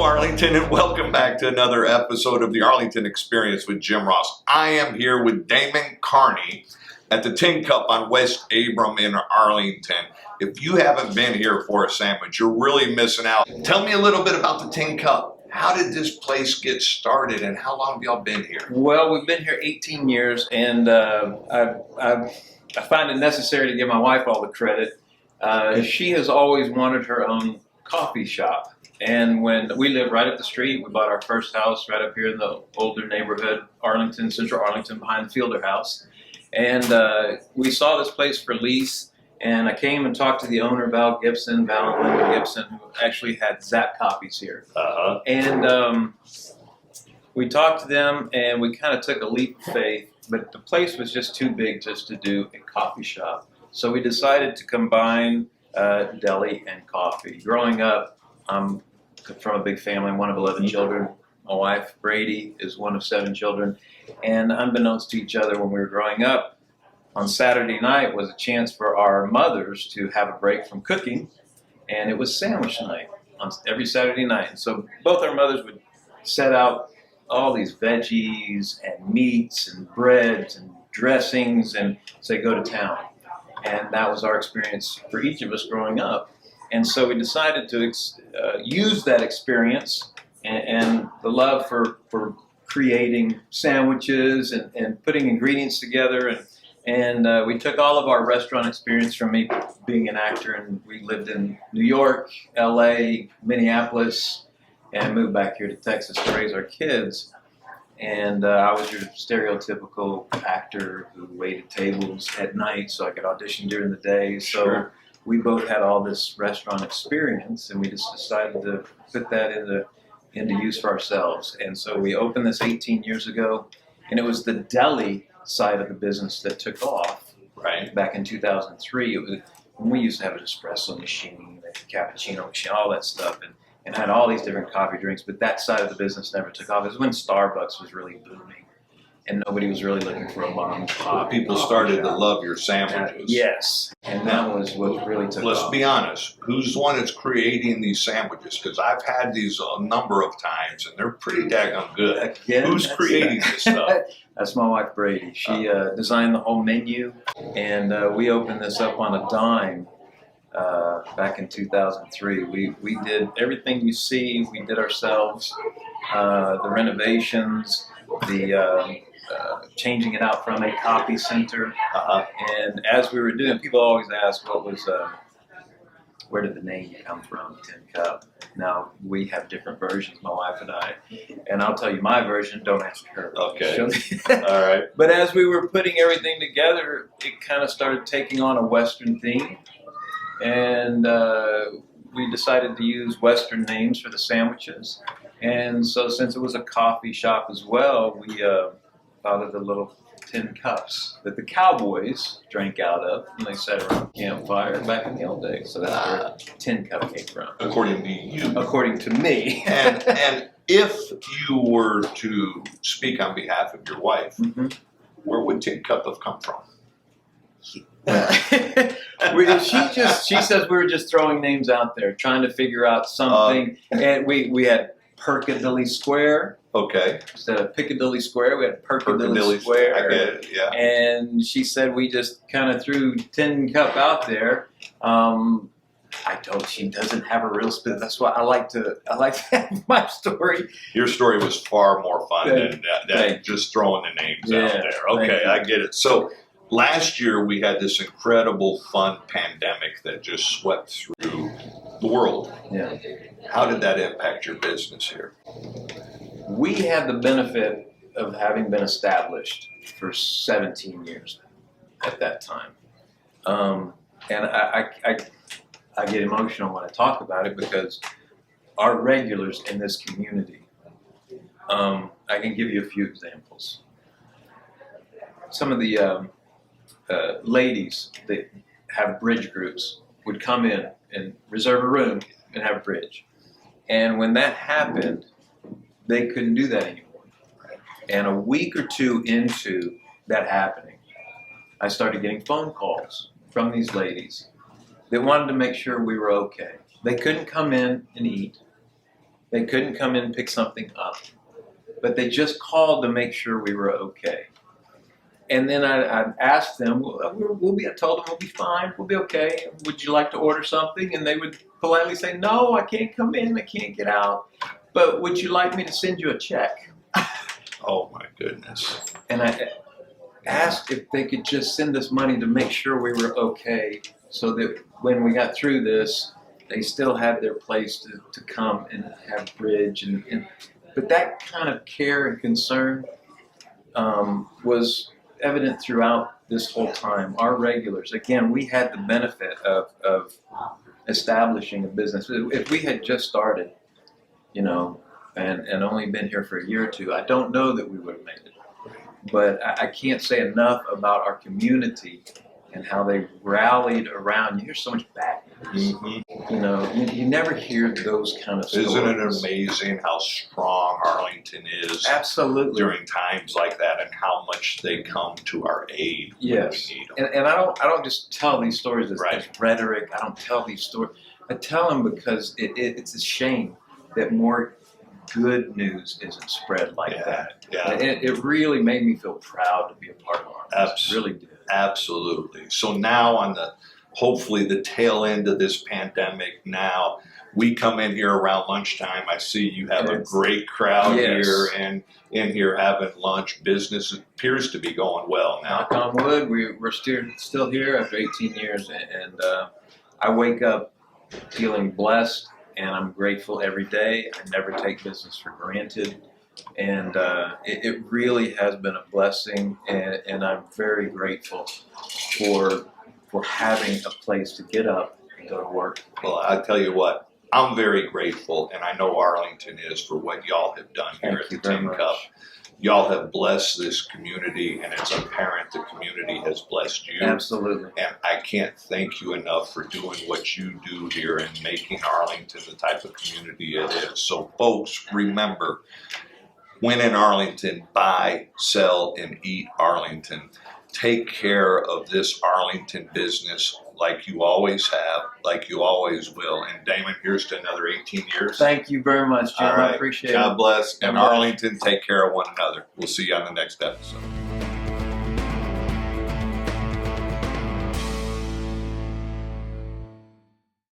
Arlington, and welcome back to another episode of the Arlington Experience with Jim Ross. I am here with Damon Carney at the Tin Cup on West Abram in Arlington. If you haven't been here for a sandwich, you're really missing out. Tell me a little bit about the Tin Cup. How did this place get started, and how long have y'all been here? Well, we've been here 18 years, and I find it necessary to give my wife all the credit. She has always wanted her own coffee shop. And when we live right up the street, we bought our first house right up here in the older neighborhood, Arlington, Central Arlington, behind the Fielder House. And we saw this place for lease, and I came and talked to the owner, Val and Linda Gibson, who actually had Zap copies here. And we talked to them, and we kind of took a leap of faith, but the place was just too big just to do a coffee shop. So we decided to combine deli and coffee. Growing up, I'm from a big family, one of 11 children. My wife, Brady, is one of 7 children. And unbeknownst to each other when we were growing up, on Saturday night was a chance for our mothers to have a break from cooking. And it was sandwich night on every Saturday night. And so both our mothers would set out all these veggies and meats and breads and dressings and say, go to town. And that was our experience for each of us growing up. And so we decided to use that experience and the love for creating sandwiches and putting ingredients together. And we took all of our restaurant experience from me being an actor, and we lived in New York, LA, Minneapolis, and moved back here to Texas to raise our kids. And I was your stereotypical actor who waited tables at night so I could audition during the day. So. Sure. We both had all this restaurant experience, and we just decided to put that into use for ourselves. And so we opened this 18 years ago, and it was the deli side of the business that took off. Right. Back in 2003, it was when we used to have an espresso machine, a cappuccino machine, all that stuff, and had all these different coffee drinks. But that side of the business never took off. It was when Starbucks was really booming, and nobody was really looking for a mom and pop. People started to love your sandwiches. Yes, and that was what really took off. Let's be honest. Who's the one that's creating these sandwiches? Because I've had these a number of times, and they're pretty daggone good. Again, who's creating this stuff? That's my wife, Brady. She designed the whole menu, and we opened this up on a dime back in 2003. We did everything you see. We did ourselves. The renovations, the changing it out from a copy center. And as we were doing, people always ask where did the name come from, Tin Cup? Now, we have different versions, my wife and I. And I'll tell you my version, don't ask her. Okay. All right. But as we were putting everything together, it kind of started taking on a Western theme. And we decided to use Western names for the sandwiches. And so since it was a coffee shop as well, we thought of the little tin cups that the cowboys drank out of when they sat around a campfire back in the old days. So that's where Tin Cup came from. According to you. According to me. and if you were to speak on behalf of your wife, where would Tin Cup have come from? She says we were just throwing names out there, trying to figure out something. And we had Perkadilly Square. Okay. Instead of Piccadilly Square, we had Perkadilly Square. I get it, yeah. And she said we just kind of threw Tin Cup out there. I told she doesn't have a real spin. That's why I like to have my story. Your story was far more fun than just throwing the names out there. Okay, I get it. So last year we had this incredible fun pandemic that just swept through the world. Yeah. How did that impact your business here? We had the benefit of having been established for 17 years at that time. And I get emotional when I talk about it because our regulars in this community, I can give you a few examples. Some of the ladies that have bridge groups would come in and reserve a room and have bridge. And when that happened, they couldn't do that anymore. And a week or two into that happening, I started getting phone calls from these ladies that wanted to make sure we were okay. They couldn't come in and eat, They couldn't come in and pick something up, but they just called to make sure we were okay. And then I asked them, I told them we'll be fine, we'll be okay. Would you like to order something? And they would politely say, no, I can't come in, I can't get out. But would you like me to send you a check? Oh my goodness. And I asked if they could just send us money to make sure we were okay, so that when we got through this, they still had their place to come and have bridge. But that kind of care and concern was evident throughout this whole time. Our regulars, again, we had the benefit of establishing a business. If we had just started, and only been here for a year or two, I don't know that we would have made it. But I can't say enough about our community and how they rallied around. You hear so much bad news. Mm-hmm. You never hear those kind of stories. Isn't it amazing how strong Arlington is? Absolutely. During times like that, and how much they come to our aid when Yes. we need them. And I don't just tell these stories as Right. rhetoric. I don't tell these stories. I tell them because it's a shame that more good news isn't spread like that. Yeah. It really made me feel proud to be a part of our business. It really did. Absolutely. So now on hopefully the tail end of this pandemic now, we come in here around lunchtime. I see you have a great crowd here and in here having lunch. Business appears to be going well now. Knock on wood, we're still here after 18 years, and I wake up feeling blessed, and I'm grateful every day. I never take business for granted. And it really has been a blessing, and I'm very grateful for having a place to get up and go to work. Well, I tell you what, I'm very grateful, and I know Arlington is, for what y'all have done here at the Tin Cup. Y'all have blessed this community, and it's apparent the community has blessed you. Absolutely. And I can't thank you enough for doing what you do here and making Arlington the type of community it is. So folks, remember, when in Arlington, buy, sell, and eat Arlington. Take care of this Arlington business like you always have, like you always will. And Damon, here's to another 18 years. Thank you very much, Jim. All right. I appreciate it. God bless. And God bless. Arlington, take care of one another. We'll see you on the next episode.